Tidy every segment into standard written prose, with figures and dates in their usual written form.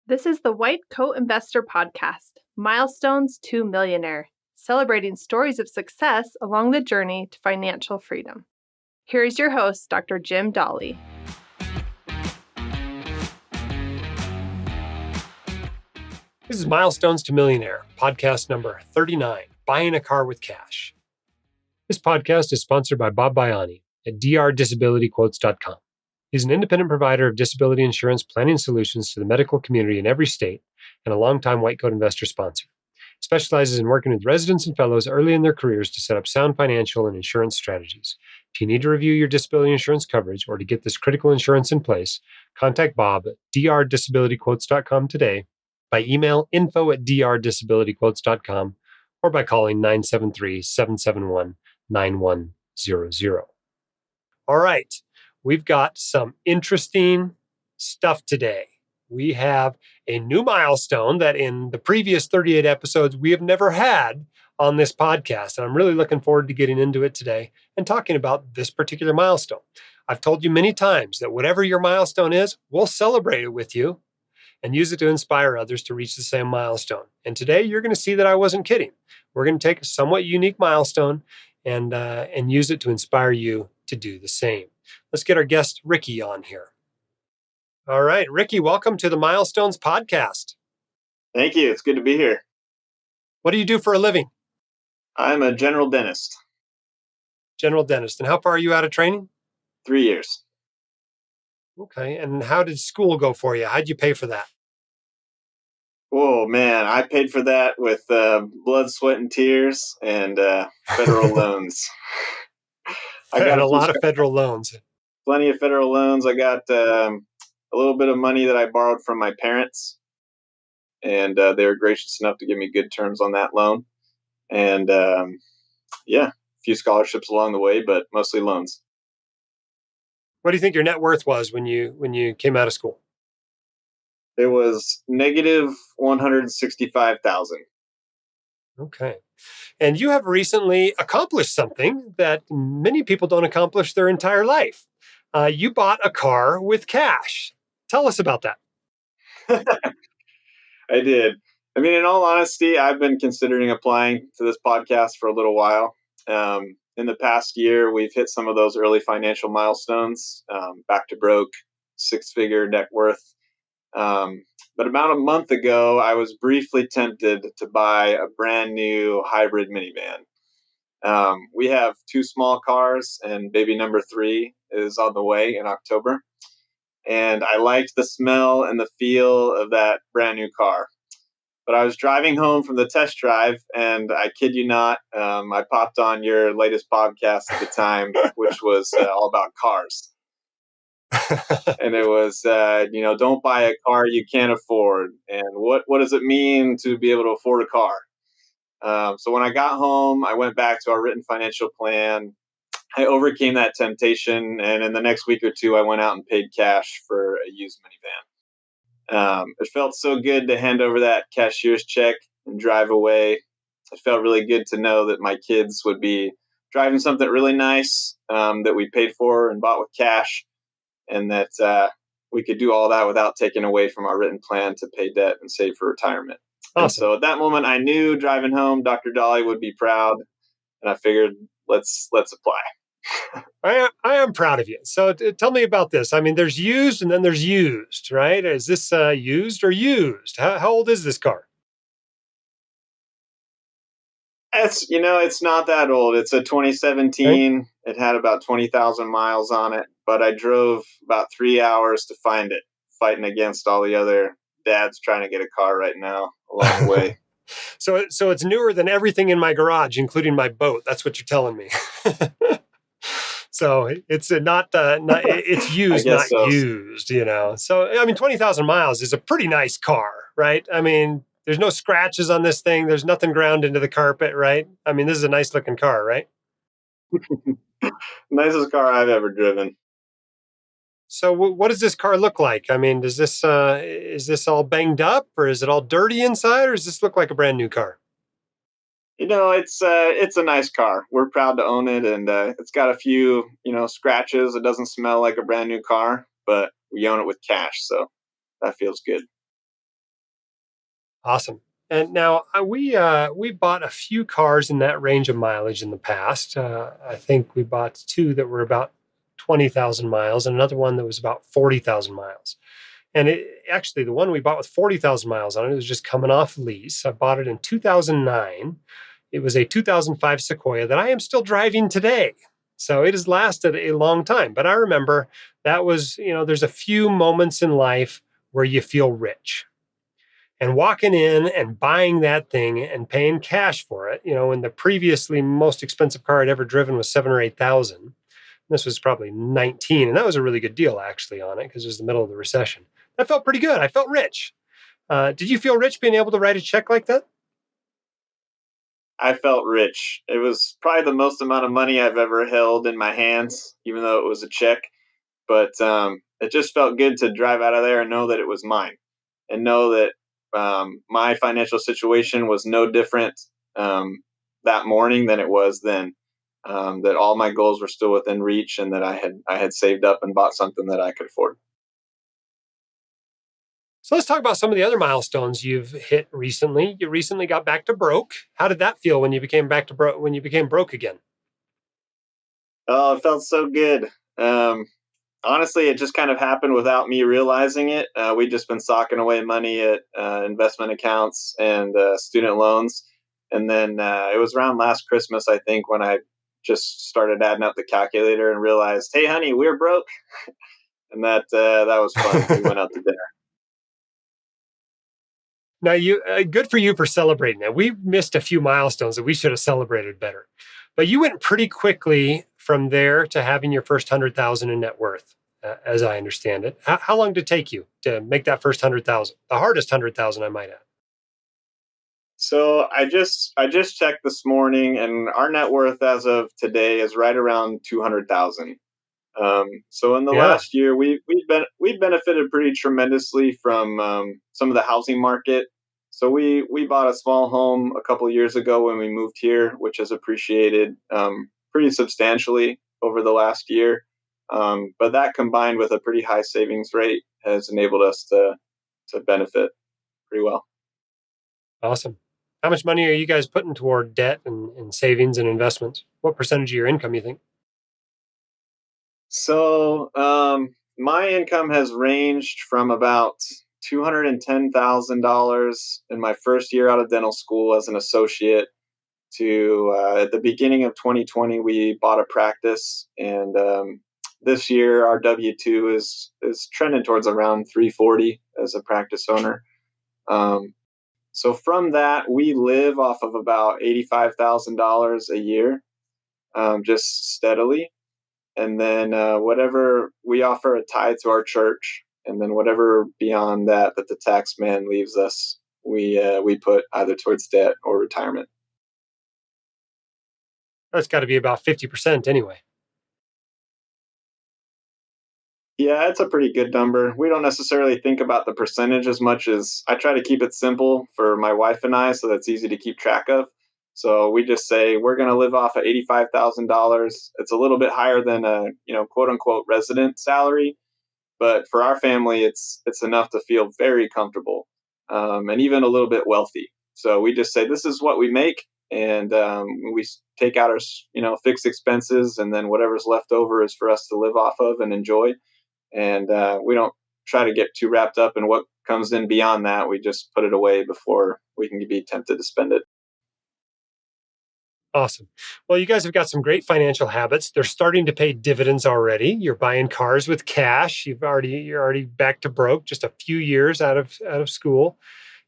This is the White Coat Investor Podcast, Milestones to Millionaire, celebrating stories of success along the journey to financial freedom. Here is your host, Dr. Jim Dolly. This is Milestones to Millionaire, podcast number 39, Buying a Car with Cash. This podcast is sponsored by Bob Baiani at drdisabilityquotes.com. He's an independent provider of disability insurance planning solutions to the medical community in every state and a longtime White Coat Investor sponsor. He specializes in working with residents and fellows early in their careers to set up sound financial and insurance strategies. If you need to review your disability insurance coverage or to get this critical insurance in place, contact Bob at drdisabilityquotes.com today, by email info@drdisabilityquotes.com, or by calling 973-771-9100. All right, we've got some interesting stuff today. We have a new milestone that in the previous 38 episodes we have never had on this podcast, and I'm really looking forward to getting into it today and talking about this particular milestone. I've told you many times that whatever your milestone is, we'll celebrate it with you and use it to inspire others to reach the same milestone. And today, you're going to see that I wasn't kidding. We're going to take a somewhat unique milestone and use it to inspire you to do the same. Let's get our guest, Ricky, on here. All right, Ricky, welcome to the Milestones podcast. Thank you. It's good to be here. What do you do for a living? I'm a general dentist. General dentist. And how far are you out of training? 3 years. Okay. And how did school go for you? How'd you pay for that? Oh, man. I paid for that with blood, sweat, and tears and federal loans. I got a lot of federal loans. Plenty of federal loans. I got a little bit of money that I borrowed from my parents, and they were gracious enough to give me good terms on that loan. And a few scholarships along the way, but mostly loans. What do you think your net worth was when you came out of school? It was negative $165,000. Okay. And you have recently accomplished something that many people don't accomplish their entire life. You bought a car with cash. Tell us about that. I did. I mean, in all honesty, I've been considering applying to this podcast for a little while. In the past year, we've hit some of those early financial milestones, back to broke, six-figure net worth. But about a month ago, I was briefly tempted to buy a brand new hybrid minivan. We have 2 small cars, and baby number 3 is on the way in October. And I liked the smell and the feel of that brand new car. But I was driving home from the test drive, and I kid you not, I popped on your latest podcast at the time, which was all about cars. And it was, don't buy a car you can't afford. And what does it mean to be able to afford a car? So when I got home, I went back to our written financial plan. I overcame that temptation. And in the next week or two, I went out and paid cash for a used minivan. It felt so good to hand over that cashier's check and drive away. It felt really good to know that my kids would be driving something really nice that we paid for and bought with cash, and that we could do all that without taking away from our written plan to pay debt and save for retirement. Awesome. And so at that moment, I knew driving home, Dr. Dolly would be proud, and I figured let's apply. I am proud of you. So tell me about this. I mean, there's used and then there's used, right? Is this used or used? How old is this car? It's not that old. It's a 2017. Right. It had about 20,000 miles on it, but I drove about 3 hours to find it, fighting against all the other dads trying to get a car right now along the way. So it's newer than everything in my garage, including my boat. That's what you're telling me. So it's it's used, not so. Used, So, I mean, 20,000 miles is a pretty nice car, right? I mean, there's no scratches on this thing. There's nothing ground into the carpet, right? I mean, this is a nice looking car, right? Nicest car I've ever driven. So what does this car look like? I mean, is this all banged up, or is it all dirty inside, or does this look like a brand new car? It's a nice car. We're proud to own it, and it's got a few, scratches. It doesn't smell like a brand new car, but we own it with cash, so that feels good. Awesome. And now we bought a few cars in that range of mileage in the past. I think we bought two that were about 20,000 miles and another one that was about 40,000 miles. And actually, the one we bought with 40,000 miles on it was just coming off lease. I bought it in 2009. It was a 2005 Sequoia that I am still driving today. So it has lasted a long time. But I remember that was, there's a few moments in life where you feel rich. And walking in and buying that thing and paying cash for it, when the previously most expensive car I'd ever driven was 7 or 8,000. This was probably 19, and that was a really good deal actually on it because it was the middle of the recession. That felt pretty good. I felt rich. Did you feel rich being able to write a check like that? I felt rich. It was probably the most amount of money I've ever held in my hands, even though it was a check. But it just felt good to drive out of there and know that it was mine, and know that my financial situation was no different that morning than it was then. That all my goals were still within reach, and that I had saved up and bought something that I could afford. So let's talk about some of the other milestones you've hit recently. You recently got back to broke. How did that feel when you became back to broke when you became broke again? Oh, it felt so good. Um, Honestly, it just kind of happened without me realizing it. We'd just been socking away money at investment accounts and student loans. And then it was around last Christmas, I think, when I just started adding up the calculator and realized, hey, honey, we're broke. And that was fun. We went out to dinner. Now, you good for you for celebrating that. We missed a few milestones that we should have celebrated better, but you went pretty quickly from there to having your first 100,000 in net worth, as I understand it. How long did it take you to make that first 100,000? The hardest 100,000, I might add. So I just checked this morning, and our net worth as of today is right around 200,000. So in the Yeah, last year, we've benefited pretty tremendously from some of the housing market. So we bought a small home a couple of years ago when we moved here, which has appreciated pretty substantially over the last year. But that combined with a pretty high savings rate has enabled us to benefit pretty well. awesome. How much money are you guys putting toward debt and savings and investments? What percentage of your income you think? So my income has ranged from about $210,000 in my first year out of dental school as an associate to at the beginning of 2020 we bought a practice, and this year our W-2 is trending towards around 340 as a practice owner. Um, so from that we live off of about $85,000 a year, just steadily, and then whatever we offer a tithe to our church, and then whatever beyond that the tax man leaves us, we put either towards debt or retirement. That's got to be about 50% anyway. Yeah, it's a pretty good number. We don't necessarily think about the percentage as much as I try to keep it simple for my wife and I, so that's easy to keep track of. So we just say we're going to live off of $85,000. It's a little bit higher than a quote unquote resident salary, but for our family, it's enough to feel very comfortable, and even a little bit wealthy. So we just say this is what we make, and we take out our fixed expenses, and then whatever's left over is for us to live off of and enjoy. And we don't try to get too wrapped up in what comes in beyond that. We just put it away before we can be tempted to spend it. Awesome. Well, you guys have got some great financial habits. They're starting to pay dividends already. You're buying cars with cash. You're already back to broke, just a few years out of school.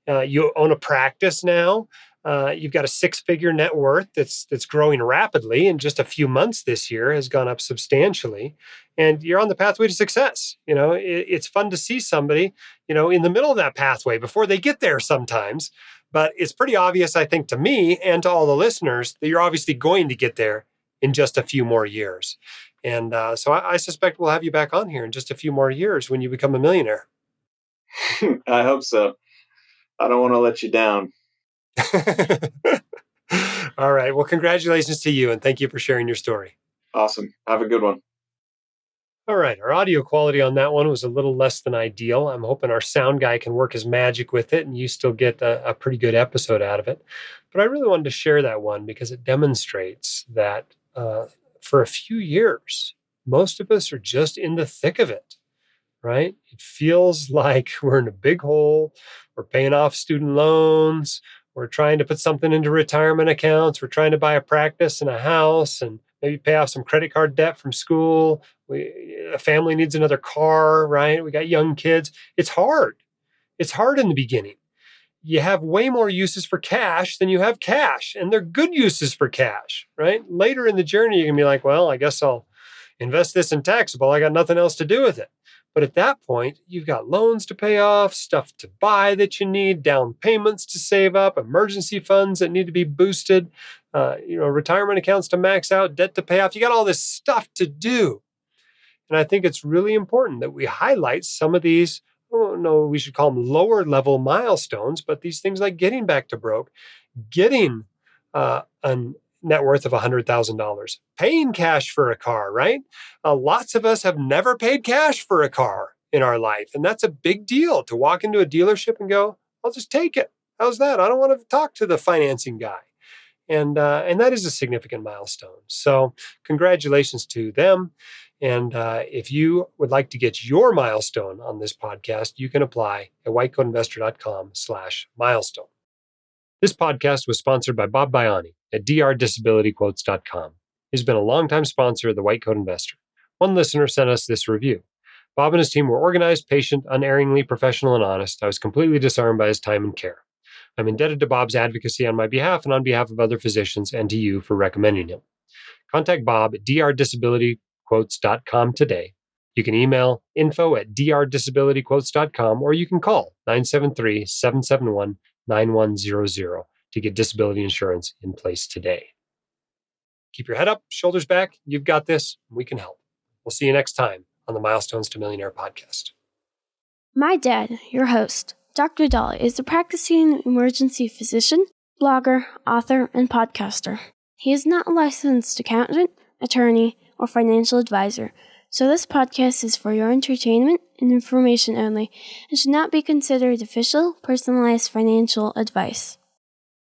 You own a practice now. You've got a six-figure net worth that's growing rapidly. In just a few months this year has gone up substantially, and you're on the pathway to success. It's fun to see somebody, in the middle of that pathway before they get there sometimes. But it's pretty obvious, I think, to me and to all the listeners that you're obviously going to get there in just a few more years. And so I suspect we'll have you back on here in just a few more years when you become a millionaire. I hope so. I don't want to let you down. All right. Well, congratulations to you and thank you for sharing your story. Awesome. Have a good one. All right, our audio quality on that one was a little less than ideal. I'm hoping our sound guy can work his magic with it and you still get a pretty good episode out of it. But I really wanted to share that one because it demonstrates that for a few years, most of us are just in the thick of it, right? It feels like we're in a big hole. We're paying off student loans. We're trying to put something into retirement accounts. We're trying to buy a practice and a house and maybe pay off some credit card debt from school. A family needs another car, right? We got young kids. It's hard. It's hard in the beginning. You have way more uses for cash than you have cash, and they're good uses for cash, right? Later in the journey, you can be like, well, I guess I'll invest this in taxable. I got nothing else to do with it. But at that point, you've got loans to pay off, stuff to buy that you need, down payments to save up, emergency funds that need to be boosted, retirement accounts to max out, debt to pay off. You got all this stuff to do. And I think it's really important that we highlight some of these, I don't know, we should call them lower level milestones, but these things like getting back to broke, getting a net worth of $100,000, paying cash for a car, right? Lots of us have never paid cash for a car in our life. And that's a big deal to walk into a dealership and go, I'll just take it. How's that? I don't want to talk to the financing guy. And that is a significant milestone. So congratulations to them. And if you would like to get your milestone on this podcast, you can apply at whitecoatinvestor.com/milestone. This podcast was sponsored by Bob Biani at drdisabilityquotes.com. He's been a longtime sponsor of the White Coat Investor. One listener sent us this review. Bob and his team were organized, patient, unerringly professional, and honest. I was completely disarmed by his time and care. I'm indebted to Bob's advocacy on my behalf and on behalf of other physicians and to you for recommending him. Contact Bob at drdisabilityquotes.com today. You can email info@drdisabilityquotes.com or you can call 973-771-9100 to get disability insurance in place today. Keep your head up, shoulders back. You've got this. We can help. We'll see you next time on the Milestones to Millionaire podcast. My dad, your host, Dr. Dolly, is a practicing emergency physician, blogger, author, and podcaster. He is not a licensed accountant, attorney, or financial advisor, so this podcast is for your entertainment and information only and should not be considered official, personalized financial advice.